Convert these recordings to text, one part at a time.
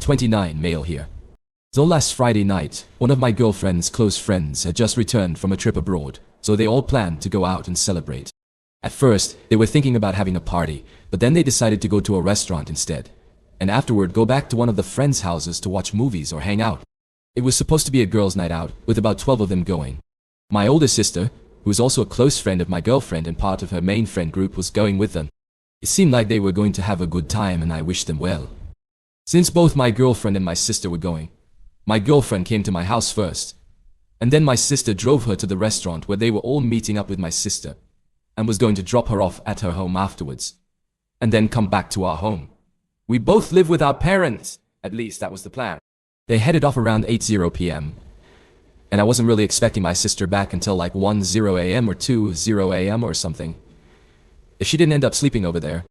29, male here. So last Friday night, one of my girlfriend's close friends had just returned from a trip abroad, so they all planned to go out and celebrate. At first, they were thinking about having a party, but then they decided to go to a restaurant instead, and afterward go back to one of the friends' houses to watch movies or hang out. It was supposed to be a girls' night out, with about 12 of them going. My older sister, who is also a close friend of my girlfriend and part of her main friend group, was going with them. It seemed like they were going to have a good time and I wished them well. Since both my girlfriend and my sister were going, my girlfriend came to my house first, and then my sister drove her to the restaurant where they were all meeting up with my sister, and was going to drop her off at her home afterwards, and then come back to our home. We both live with our parents, at least that was the plan. They headed off around 8:00 p.m, and I wasn't really expecting my sister back until like 1:00 a.m. or 2:00 a.m. or something, if she didn't end up sleeping over there.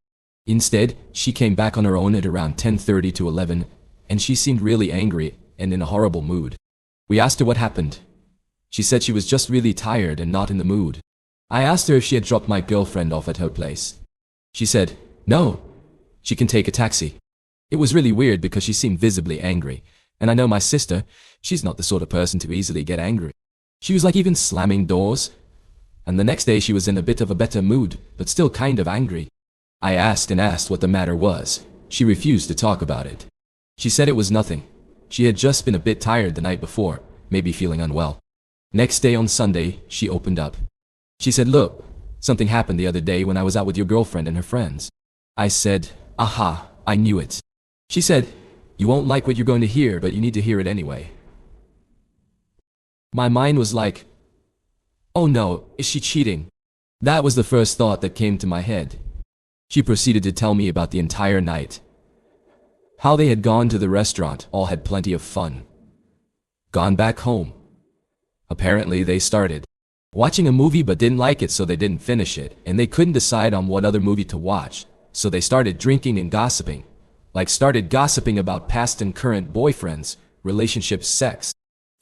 Instead, she came back on her own at around 10:30 to 11, and she seemed really angry and in a horrible mood. We asked her what happened. She said she was just really tired and not in the mood. I asked her if she had dropped my girlfriend off at her place. She said, no, she can take a taxi. It was really weird because she seemed visibly angry, and I know my sister, she's not the sort of person to easily get angry. She was like even slamming doors. And the next day she was in a bit of a better mood, but still kind of angry. I asked and asked what the matter was. She refused to talk about it. She said it was nothing. She had just been a bit tired the night before, maybe feeling unwell. Next day on Sunday, she opened up. She said, look, something happened the other day when I was out with your girlfriend and her friends. I said, aha, I knew it. She said, you won't like what you're going to hear, but you need to hear it anyway. My mind was like, oh no, is she cheating? That was the first thought that came to my head. She proceeded to tell me about the entire night. How they had gone to the restaurant, all had plenty of fun. Gone back home. Apparently they started watching a movie but didn't like it, so they didn't finish it, and they couldn't decide on what other movie to watch, so they started drinking and gossiping. Like started gossiping about past and current boyfriends, relationships, sex.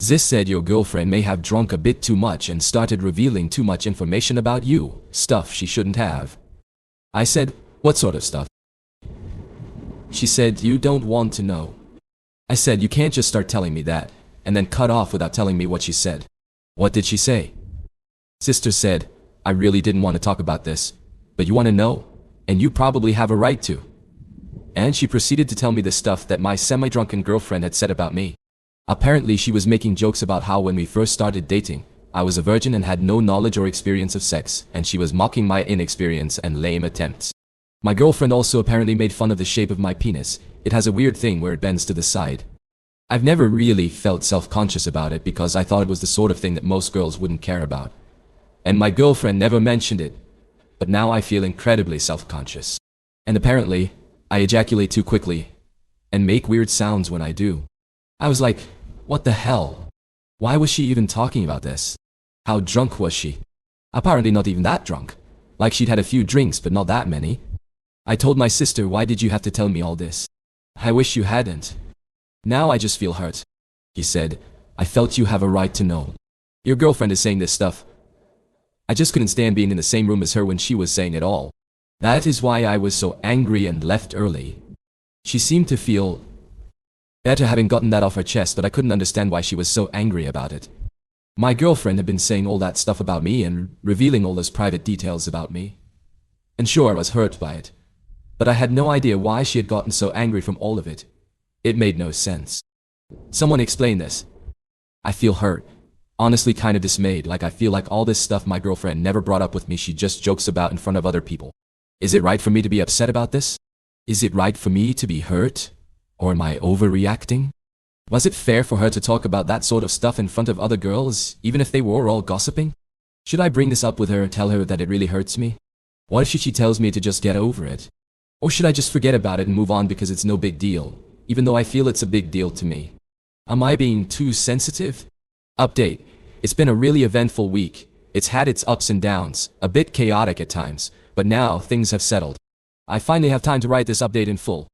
Ziz said your girlfriend may have drunk a bit too much and started revealing too much information about you, stuff she shouldn't have. I said, what sort of stuff? She said, you don't want to know. I said, you can't just start telling me that, and then cut off without telling me what she said. What did she say? Sister said, I really didn't want to talk about this, but you want to know, and you probably have a right to. And she proceeded to tell me the stuff that my semi-drunken girlfriend had said about me. Apparently she was making jokes about how when we first started dating, I was a virgin and had no knowledge or experience of sex, and she was mocking my inexperience and lame attempts. My girlfriend also apparently made fun of the shape of my penis. It has a weird thing where it bends to the side. I've never really felt self-conscious about it because I thought it was the sort of thing that most girls wouldn't care about. And my girlfriend never mentioned it, but now I feel incredibly self-conscious. And apparently, I ejaculate too quickly and make weird sounds when I do. I was like, what the hell? Why was she even talking about this? How drunk was she? Apparently not even that drunk. Like she'd had a few drinks but not that many. I told my sister, why did you have to tell me all this? I wish you hadn't. Now I just feel hurt. He said, I felt you have a right to know. Your girlfriend is saying this stuff. I just couldn't stand being in the same room as her when she was saying it all. That is why I was so angry and left early. She seemed to feel better having gotten that off her chest, but I couldn't understand why she was so angry about it. My girlfriend had been saying all that stuff about me and revealing all those private details about me. And sure, I was hurt by it. But I had no idea why she had gotten so angry from all of it. It made no sense. Someone explain this. I feel hurt. Honestly kind of dismayed, like I feel like all this stuff my girlfriend never brought up with me she just jokes about in front of other people. Is it right for me to be upset about this? Is it right for me to be hurt? Or am I overreacting? Was it fair for her to talk about that sort of stuff in front of other girls, even if they were all gossiping? Should I bring this up with her and tell her that it really hurts me? What if she tells me to just get over it? Or should I just forget about it and move on because it's no big deal, even though I feel it's a big deal to me? Am I being too sensitive? Update. It's been a really eventful week. It's had its ups and downs, a bit chaotic at times, but now things have settled. I finally have time to write this update in full.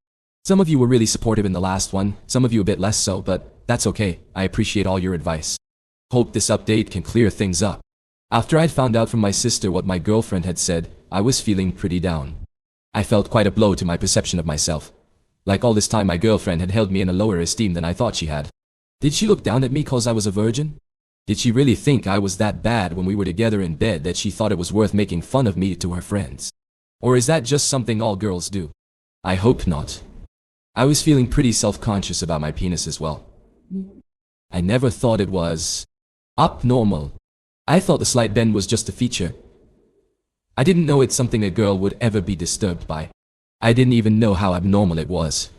Some of you were really supportive in the last one, some of you a bit less so, but that's okay. I appreciate all your advice. Hope this update can clear things up. After I'd found out from my sister what my girlfriend had said, I was feeling pretty down. I felt quite a blow to my perception of myself. Like all this time my girlfriend had held me in a lower esteem than I thought she had. Did she look down at me cause I was a virgin? Did she really think I was that bad when we were together in bed that she thought it was worth making fun of me to her friends? Or is that just something all girls do? I hope not. I was feeling pretty self-conscious about my penis as well. I never thought it was abnormal. I thought the slight bend was just a feature. I didn't know it's something a girl would ever be disturbed by. I didn't even know how abnormal it was.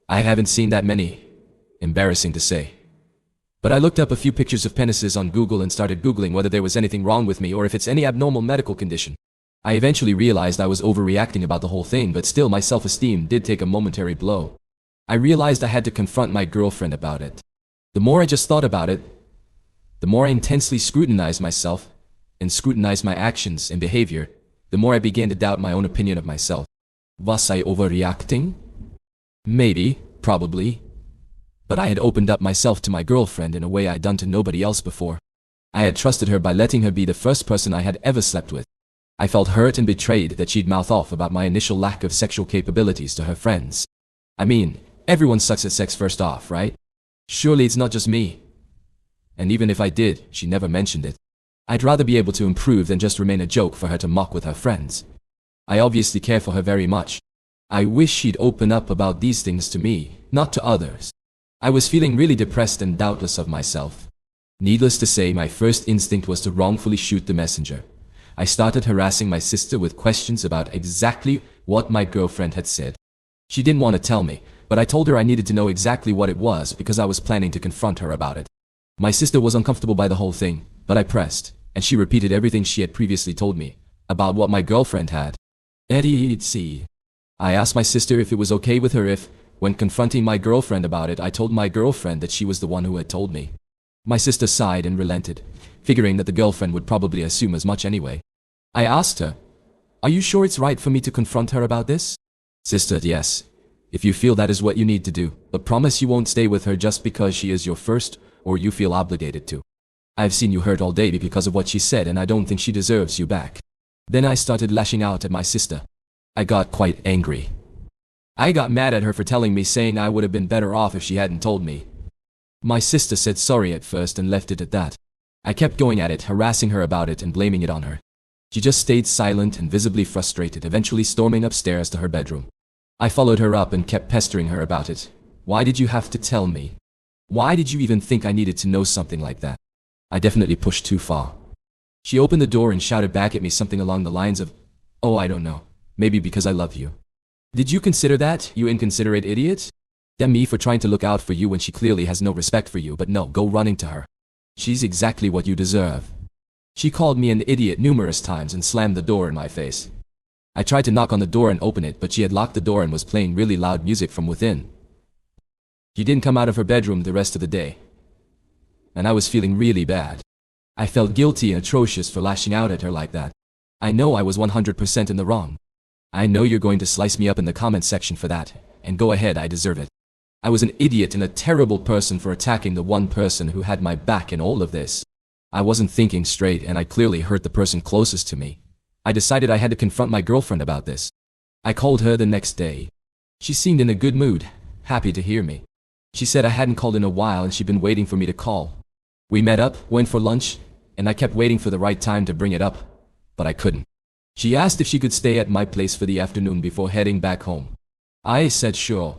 I haven't seen that many. Embarrassing to say. But I looked up a few pictures of penises on Google and started Googling whether there was anything wrong with me or if it's any abnormal medical condition. I eventually realized I was overreacting about the whole thing, but still my self-esteem did take a momentary blow. I realized I had to confront my girlfriend about it. The more I just thought about it, the more I intensely scrutinized myself and scrutinized my actions and behavior, the more I began to doubt my own opinion of myself. Was I overreacting? Maybe, probably. But I had opened up myself to my girlfriend in a way I'd done to nobody else before. I had trusted her by letting her be the first person I had ever slept with. I felt hurt and betrayed that she'd mouth off about my initial lack of sexual capabilities to her friends. I mean, everyone sucks at sex first off, right? Surely it's not just me. And even if I did, she never mentioned it. I'd rather be able to improve than just remain a joke for her to mock with her friends. I obviously care for her very much. I wish she'd open up about these things to me, not to others. I was feeling really depressed and doubtless of myself. Needless to say, my first instinct was to wrongfully shoot the messenger. I started harassing my sister with questions about exactly what my girlfriend had said. She didn't want to tell me, but I told her I needed to know exactly what it was because I was planning to confront her about it. My sister was uncomfortable by the whole thing, but I pressed, and she repeated everything she had previously told me about what my girlfriend had. I asked my sister if it was okay with her if, when confronting my girlfriend about it, I told my girlfriend that she was the one who had told me. My sister sighed and relented, figuring that the girlfriend would probably assume as much anyway. I asked her, "Are you sure it's right for me to confront her about this?" "Sister, yes. If you feel that is what you need to do, but promise you won't stay with her just because she is your first or you feel obligated to. I've seen you hurt all day because of what she said and I don't think she deserves you back." Then I started lashing out at my sister. I got quite angry. I got mad at her for telling me, saying I would have been better off if she hadn't told me. My sister said sorry at first and left it at that. I kept going at it, harassing her about it and blaming it on her. She just stayed silent and visibly frustrated, eventually storming upstairs to her bedroom. I followed her up and kept pestering her about it. "Why did you have to tell me? Why did you even think I needed to know something like that?" I definitely pushed too far. She opened the door and shouted back at me something along the lines of, "Oh, I don't know. Maybe because I love you. Did you consider that, you inconsiderate idiot?" Damn me for trying to look out for you when she clearly has no respect for you, but no, go running to her. She's exactly what you deserve. She called me an idiot numerous times and slammed the door in my face. I tried to knock on the door and open it, but she had locked the door and was playing really loud music from within. She didn't come out of her bedroom the rest of the day. And I was feeling really bad. I felt guilty and atrocious for lashing out at her like that. I know I was 100% in the wrong. I know you're going to slice me up in the comment section for that, and go ahead, I deserve it. I was an idiot and a terrible person for attacking the one person who had my back in all of this. I wasn't thinking straight and I clearly hurt the person closest to me. I decided I had to confront my girlfriend about this. I called her the next day. She seemed in a good mood, happy to hear me. She said I hadn't called in a while and she'd been waiting for me to call. We met up, went for lunch, and I kept waiting for the right time to bring it up, but I couldn't. She asked if she could stay at my place for the afternoon before heading back home. I said sure.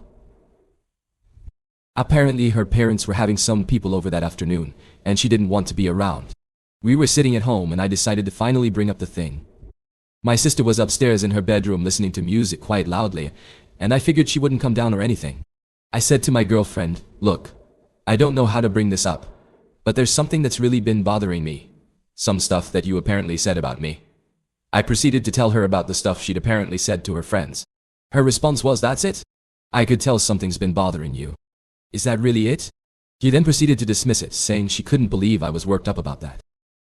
Apparently her parents were having some people over that afternoon, and she didn't want to be around. We were sitting at home and I decided to finally bring up the thing. My sister was upstairs in her bedroom listening to music quite loudly, and I figured she wouldn't come down or anything. I said to my girlfriend, "Look, I don't know how to bring this up, but there's something that's really been bothering me. Some stuff that you apparently said about me." I proceeded to tell her about the stuff she'd apparently said to her friends. Her response was, "That's it? I could tell something's been bothering you. Is that really it?" She then proceeded to dismiss it, saying she couldn't believe I was worked up about that.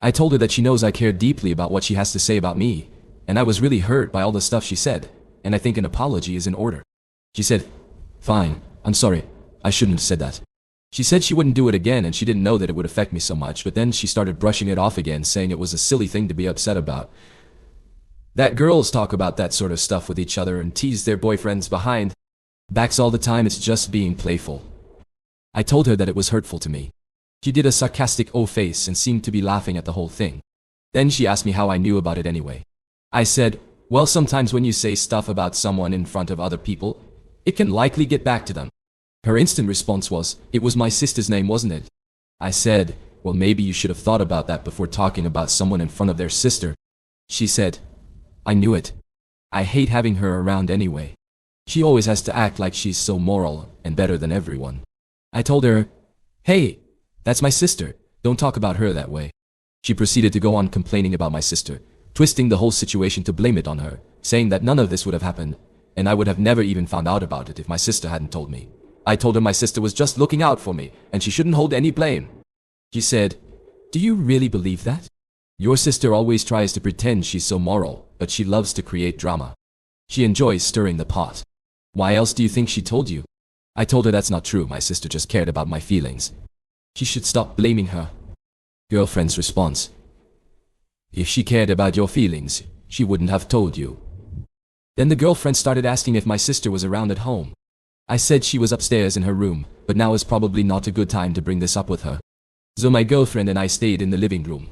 I told her that she knows I care deeply about what she has to say about me, and I was really hurt by all the stuff she said, and I think an apology is in order. She said, "Fine, I'm sorry, I shouldn't have said that." She said she wouldn't do it again and she didn't know that it would affect me so much, but then she started brushing it off again, saying it was a silly thing to be upset about. That girls talk about that sort of stuff with each other and tease their boyfriends behind. Backs all the time, it's just being playful. I told her that it was hurtful to me. She did a sarcastic O face and seemed to be laughing at the whole thing. Then she asked me how I knew about it anyway. I said, well, sometimes when you say stuff about someone in front of other people, it can likely get back to them. Her instant response was, it was my sister's name, wasn't it? I said, well, maybe you should have thought about that before talking about someone in front of their sister. She said, I knew it. I hate having her around anyway. She always has to act like she's so moral and better than everyone. I told her, hey, that's my sister. Don't talk about her that way. She proceeded to go on complaining about my sister, twisting the whole situation to blame it on her, saying that none of this would have happened, and I would have never even found out about it if my sister hadn't told me. I told her my sister was just looking out for me, and she shouldn't hold any blame. She said, do you really believe that? Your sister always tries to pretend she's so moral, but she loves to create drama. She enjoys stirring the pot. Why else do you think she told you? I told her that's not true, my sister just cared about my feelings. She should stop blaming her. Girlfriend's response. If she cared about your feelings, she wouldn't have told you. Then the girlfriend started asking if my sister was around at home. I said she was upstairs in her room, but now is probably not a good time to bring this up with her. So my girlfriend and I stayed in the living room.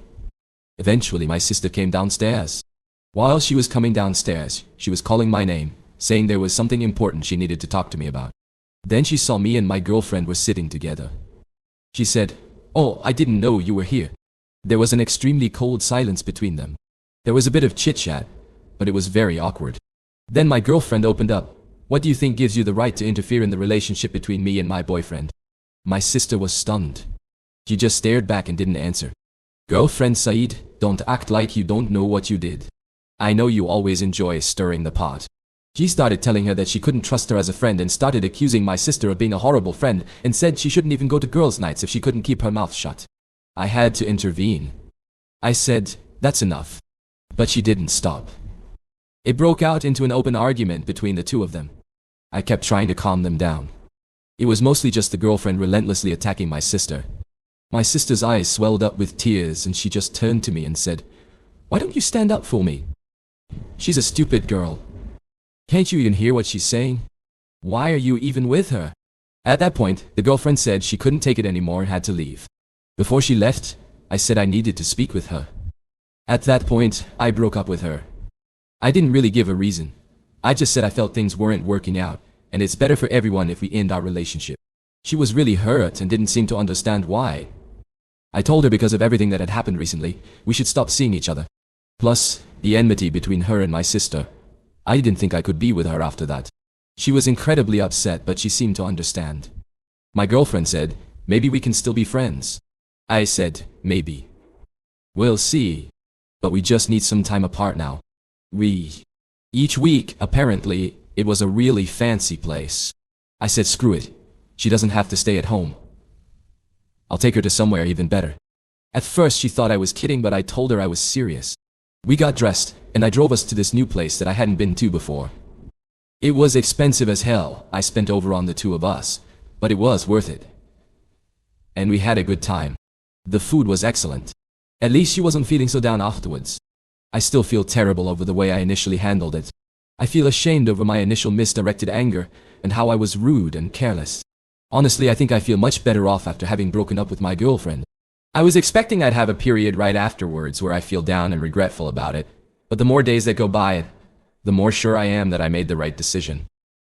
Eventually my sister came downstairs. While she was coming downstairs, she was calling my name, saying there was something important she needed to talk to me about. Then she saw me and my girlfriend were sitting together. She said, oh, I didn't know you were here. There was an extremely cold silence between them. There was a bit of chit-chat, but it was very awkward. Then my girlfriend opened up. What do you think gives you the right to interfere in the relationship between me and my boyfriend? My sister was stunned. She just stared back and didn't answer. Girlfriend Saeed, don't act like you don't know what you did. I know you always enjoy stirring the pot. She started telling her that she couldn't trust her as a friend and started accusing my sister of being a horrible friend and said she shouldn't even go to girls' nights if she couldn't keep her mouth shut. I had to intervene. I said, that's enough. But she didn't stop. It broke out into an open argument between the two of them. I kept trying to calm them down. It was mostly just the girlfriend relentlessly attacking my sister. My sister's eyes swelled up with tears and she just turned to me and said, why don't you stand up for me? She's a stupid girl. Can't you even hear what she's saying? Why are you even with her? At that point, the girlfriend said she couldn't take it anymore and had to leave. Before she left, I said I needed to speak with her. At that point, I broke up with her. I didn't really give a reason. I just said I felt things weren't working out, and it's better for everyone if we end our relationship. She was really hurt and didn't seem to understand why. I told her because of everything that had happened recently, we should stop seeing each other. Plus, the enmity between her and my sister. I didn't think I could be with her after that. She was incredibly upset, but she seemed to understand. My girlfriend said, maybe we can still be friends. I said, maybe. We'll see. But we just need some time apart now. Each week, apparently, it was a really fancy place. I said, screw it. She doesn't have to stay at home. I'll take her to somewhere even better. At first she thought I was kidding, but I told her I was serious. We got dressed, and I drove us to this new place that I hadn't been to before. It was expensive as hell, I spent over on the two of us, but it was worth it. And we had a good time. The food was excellent. At least she wasn't feeling so down afterwards. I still feel terrible over the way I initially handled it. I feel ashamed over my initial misdirected anger and how I was rude and careless. Honestly, I think I feel much better off after having broken up with my girlfriend. I was expecting I'd have a period right afterwards where I feel down and regretful about it, but the more days that go by, the more sure I am that I made the right decision.